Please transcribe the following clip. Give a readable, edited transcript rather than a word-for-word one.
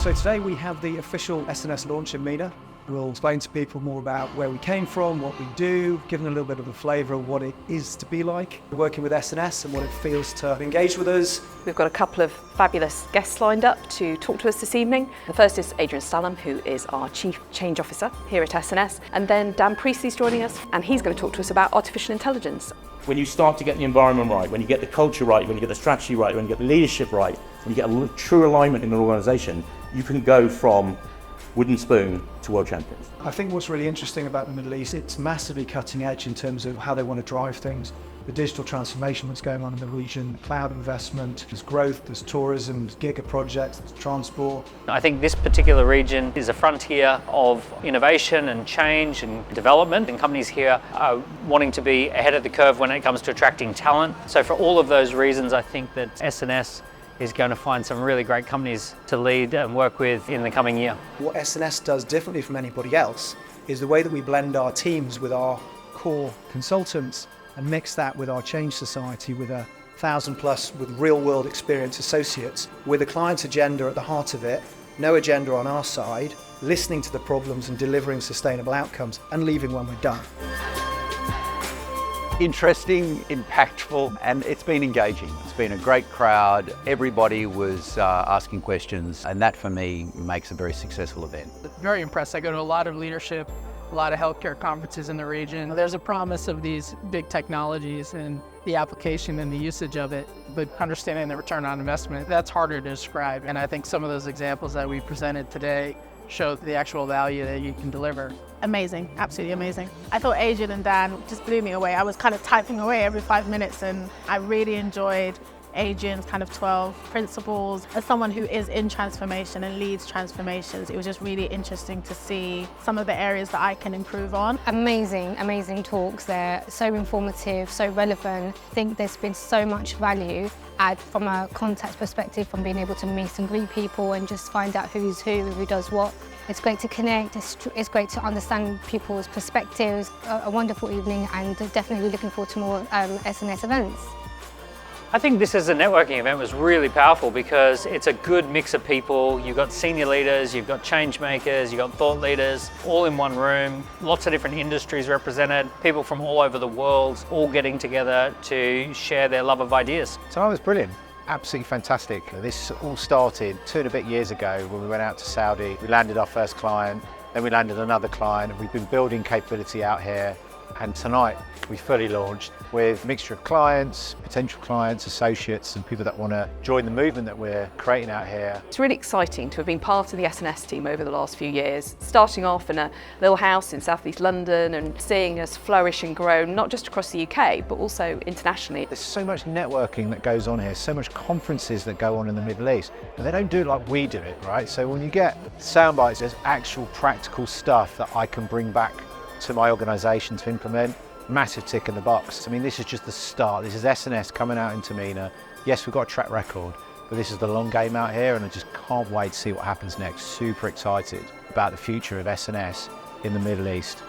So today we have the official SNS launch in MENA. We'll explain to people more about where we came from, what we do, give them a little bit of a flavour of what it is to be like working with SNS and what it feels to engage with us. We've got a couple of fabulous guests lined up to talk to us this evening. The first is Sullivan, who is our Chief Change Officer here at SNS. And then Dan Priestley's joining us, and he's going to talk to us about artificial intelligence. When you start to get the environment right, when you get the culture right, when you get the strategy right, when you get the leadership right, when you get a true alignment in an organisation, you can go from wooden spoon to world champions. I think what's really interesting about the Middle East, it's massively cutting edge in terms of how they want to drive things. The digital transformation that's going on in the region, cloud investment, there's growth, there's tourism, there's giga projects, there's transport. I think this particular region is a frontier of innovation and change and development, and companies here are wanting to be ahead of the curve when it comes to attracting talent. So for all of those reasons, I think that SNS is going to find some really great companies to lead and work with in the coming year. What SNS does differently from anybody else is the way that we blend our teams with our core consultants and mix that with our Change Society with 1,000+ with real world experience associates with a client's agenda at the heart of it, no agenda on our side, listening to the problems and delivering sustainable outcomes and leaving when we're done. Interesting, impactful, and it's been engaging. It's been a great crowd. Everybody was asking questions, and that for me makes a very successful event. Very impressed. I go to a lot of leadership, a lot of healthcare conferences in the region. There's a promise of these big technologies and the application and the usage of it, but understanding the return on investment, that's harder to describe. And I think some of those examples that we presented today show the actual value that you can deliver. Amazing, absolutely amazing. I thought Adrian and Dan just blew me away. I was kind of typing away every 5 minutes, and I really enjoyed Adrian's kind of 12 principles. As someone who is in transformation and leads transformations, it was just really interesting to see some of the areas that I can improve on. Amazing talks. They're so informative, so relevant. I think there's been so much value add from a contact perspective, from being able to meet and greet people and just find out who's who does what. It's great to connect, it's great to understand people's perspectives. A wonderful evening, and definitely looking forward to more SNS events. I think this as a networking event was really powerful because it's a good mix of people. You've got senior leaders, you've got change makers, you've got thought leaders, all in one room. Lots of different industries represented, people from all over the world, all getting together to share their love of ideas. So it was brilliant. Absolutely fantastic. This all started 2 and a bit years ago when we went out to Saudi. We landed our first client, then we landed another client, and we've been building capability out here. And tonight we fully launched with a mixture of clients, potential clients, associates, and people that want to join the movement that we're creating out here. It's really exciting to have been part of the SNS team over the last few years, starting off in a little house in southeast London and seeing us flourish and grow, not just across the UK, but also internationally. There's so much networking that goes on here, so much conferences that go on in the Middle East, and they don't do it like we do it, right? So when you get sound bites, there's actual practical stuff that I can bring back to my organisation to implement. Massive tick in the box. I mean, this is just the start. This is SNS coming out into MENA. Yes, we've got a track record, but this is the long game out here, and I just can't wait to see what happens next. Super excited about the future of SNS in the Middle East.